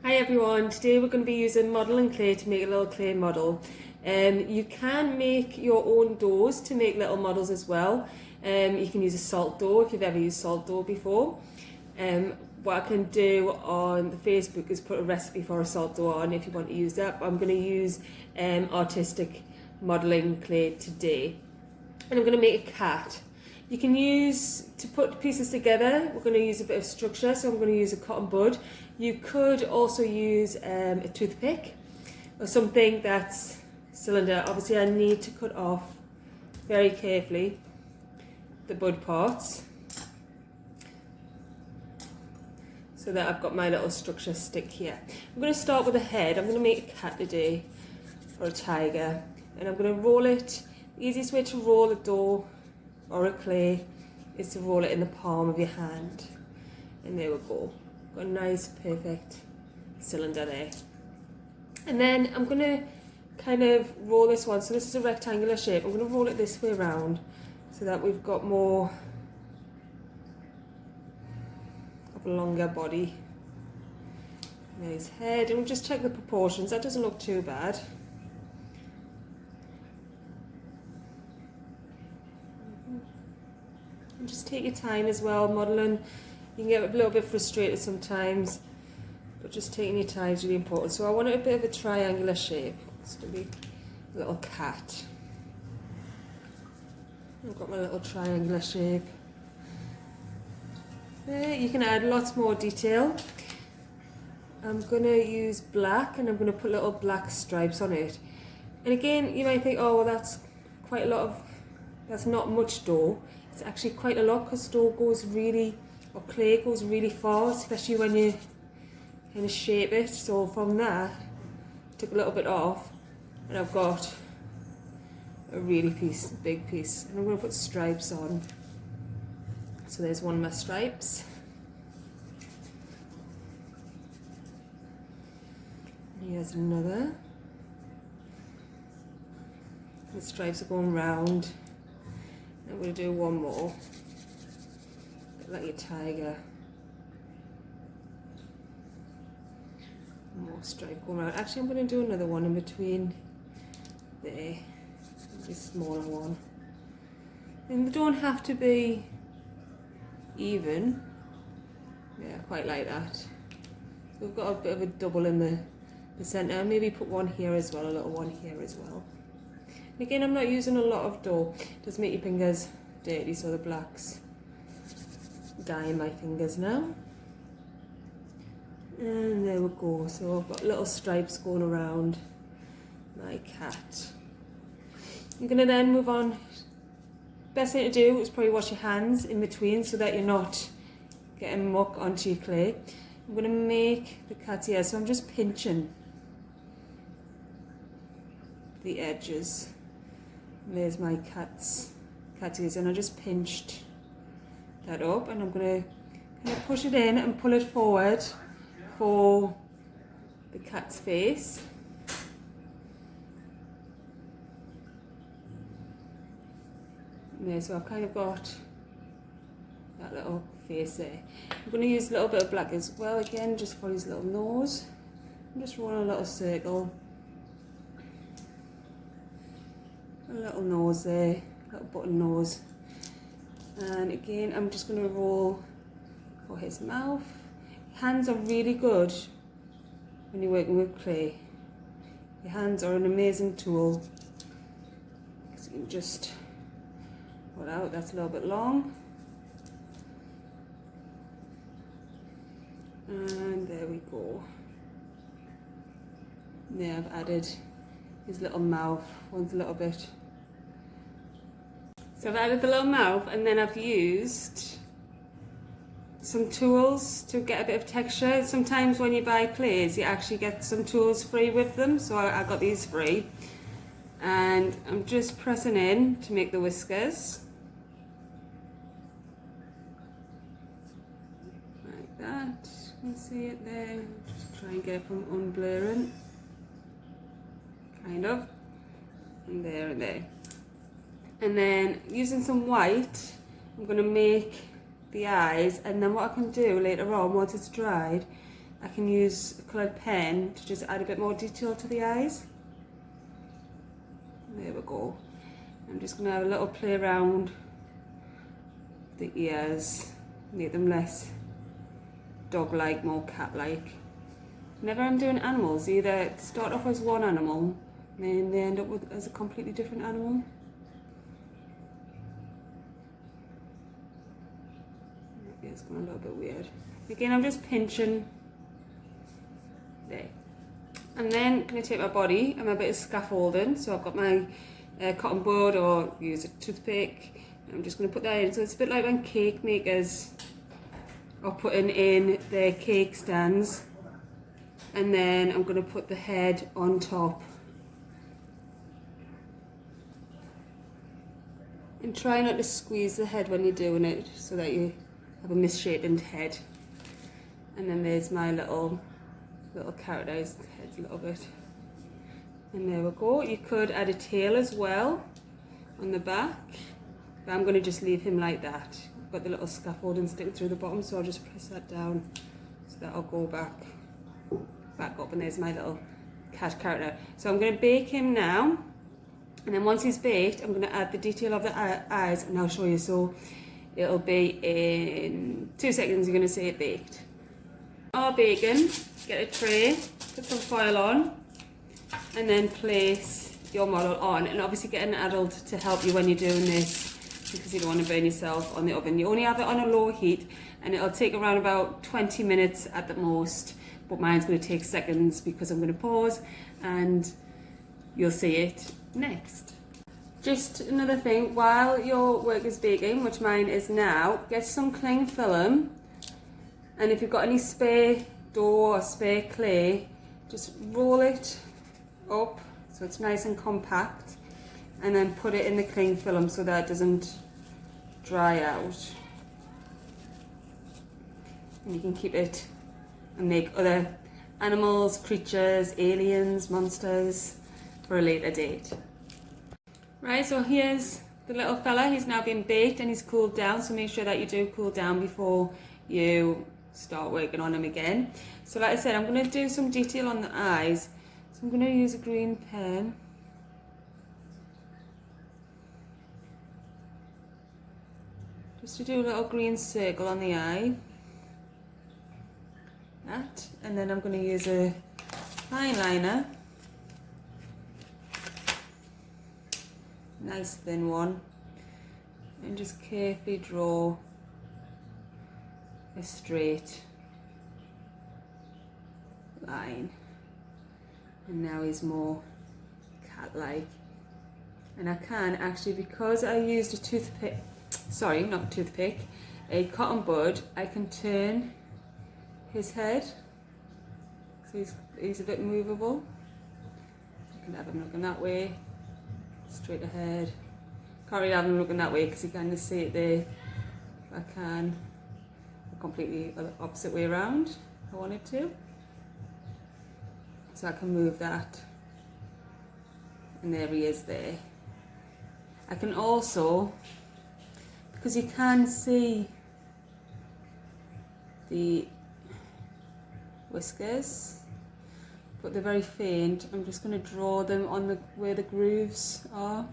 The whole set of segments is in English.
Hi everyone, today we're going to be using modelling clay to make a little clay model. You can make your own doughs to make little models as well. You can use a salt dough if you've ever used salt dough before. What I can do on the Facebook is put a recipe for a salt dough on if you want to use that. I'm going to use artistic modelling clay today. And I'm going to make a cat. You can use, to put pieces together, we're going to use a bit of structure, so I'm going to use a cotton bud. You could also use a toothpick or something that's cylinder. Obviously I need to cut off very carefully the bud parts so that I've got my little structure stick here. I'm going to start with the head. I'm going to make a cat today, or a tiger, and I'm going to roll it. The easiest way to roll a dough or a clay is to roll it in the palm of your hand, and there we go. Got a nice perfect cylinder there. And then I'm going to kind of roll this one, so this is a rectangular shape. I'm going to roll it this way around so that we've got more of a longer body. There's his head, and we'll just check the proportions. That doesn't look too bad. And just take your time as well, modelling. You can get a little bit frustrated sometimes, but just taking your time is really important. So I want it a bit of a triangular shape. It's going to be a little cat. I've got my little triangular shape. There, you can add lots more detail. I'm going to use black, and I'm going to put little black stripes on it. And again, you might think, oh, well, that's quite a lot of, that's not much dough. It's actually quite a lot, because dough goes really, or clay goes really far, especially when you kind of shape it. So from that, took a little bit off, and I've got a really big piece. And I'm going to put stripes on. So there's one of my stripes. And here's another. The stripes are going round. I'm going to do one more. Like a tiger. More stripe going around. Actually, I'm going to do another one in between there. This smaller one. And they don't have to be even. Yeah, quite like that. So we've got a bit of a double in the centre. Maybe put one here as well, a little one here as well. And again, I'm not using a lot of dough. It does make your fingers dirty, so the black's dyeing my fingers now. And there we go. So I've got little stripes going around my cat. I'm going to then move on. Best thing to do is probably wash your hands in between so that you're not getting muck onto your clay. I'm going to make the cat's ears, so I'm just pinching the edges. And there's my cat's ears, and I just pinched that up, and I'm going to kind of push it in and pull it forward for the cat's face. And there, so I've kind of got that little face there. I'm going to use a little bit of black as well, again, just for his little nose. I'm just rolling a little circle. A little nose there, a little button nose. And again, I'm just going to roll for his mouth. Hands are really good when you're working with clay. Your hands are an amazing tool, because you can just pull out. That's a little bit long. And there we go. There, I've added his little mouth. One's a little bit. So I've added the little mouth, and then I've used some tools to get a bit of texture. Sometimes when you buy clays, you actually get some tools free with them, so I got these free. And I'm just pressing in to make the whiskers. Like that. You can see it there. Just try and get it from unblurring. Kind of. And there and there. And then using some white, I'm going to make the eyes, and then what I can do later on, once it's dried, I can use a coloured pen to just add a bit more detail to the eyes. There we go. I'm just going to have a little play around the ears, make them less dog-like, more cat-like. Whenever I'm doing animals, either start off as one animal and then they end up with as a completely different animal. Maybe it's going a little bit weird. Again, I'm just pinching there. And then I'm going to take my body and my bit of scaffolding. So I've got my cotton bud, or use a toothpick. I'm just going to put that in. So it's a bit like when cake makers are putting in their cake stands. And then I'm going to put the head on top. And try not to squeeze the head when you're doing it, so that you have a misshapen head. And then there's my little characterised heads a little bit. And there we go. You could add a tail as well on the back, but I'm going to just leave him like that. I've got the little scaffolding sticking through the bottom, so I'll just press that down so that I'll go back up, and there's my little cat character. So I'm going to bake him now, and then once he's baked, I'm going to add the detail of the eyes, and I'll show you. So it'll be in 2 seconds. You're going to see it baked. Our bacon, get a tray, put some foil on, and then place your model on. And obviously get an adult to help you when you're doing this, because you don't want to burn yourself on the oven. You only have it on a low heat, and it'll take around about 20 minutes at the most, but mine's going to take seconds because I'm going to pause and you'll see it next. Just another thing, while your work is baking, which mine is now, get some cling film. And if you've got any spare dough or spare clay, just roll it up so it's nice and compact, and then put it in the cling film so that it doesn't dry out. And you can keep it and make other animals, creatures, aliens, monsters for a later date. Right, so here's the little fella. He's now been baked and he's cooled down, so make sure that you do cool down before you start working on him again. So like I said, I'm going to do some detail on the eyes. So I'm going to use a green pen. Just to do a little green circle on the eye. That. And then I'm going to use a fine liner. Nice thin one. And just carefully draw a straight line. And now he's more cat-like. And I can actually, because I used a toothpick, sorry, not a toothpick, a cotton bud, I can turn his head so he's a bit movable. I can have him looking that way, straight ahead. Can't really have him looking that way because you can just see it there. If I can, completely opposite way around if I wanted to. So I can move that, and there he is there. I can also, because you can see the whiskers, but they're very faint, I'm just going to draw them on where the grooves are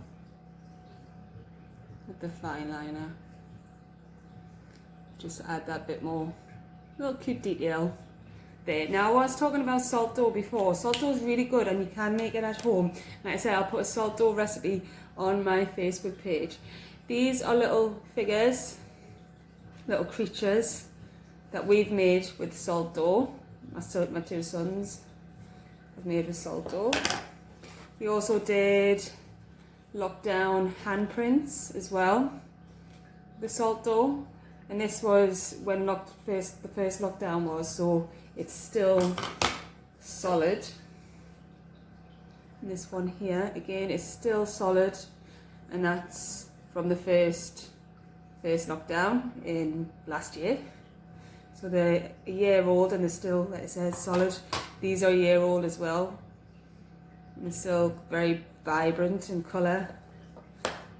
with the fine liner. Just add that bit more little cute detail there. Now, I was talking about salt dough before. Salt dough is really good and you can make it at home. Like I said, I'll put a salt dough recipe on my Facebook page. These are little figures, little creatures that we've made with salt dough. My two sons have made with salt dough. We also did lockdown handprints as well, the salt dough. And this was when the first lockdown was, so it's still solid. And this one here, again, is still solid, and that's from the first lockdown in last year. So they're a year old and they're still, like I said, solid. These are a year old as well. And they're still very vibrant in colour.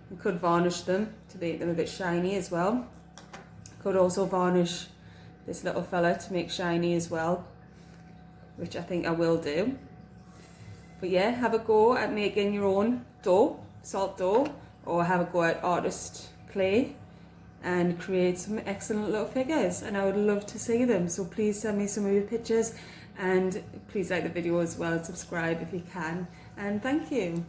You could varnish them to make them a bit shiny as well. Could also varnish this little fella to make shiny as well. which I think I will do. But yeah, have a go at making your own dough, salt dough, or have a go at artist clay and create some excellent little figures, and I would love to see them. So please send me some of your pictures, and please like the video as well and subscribe if you can, and thank you.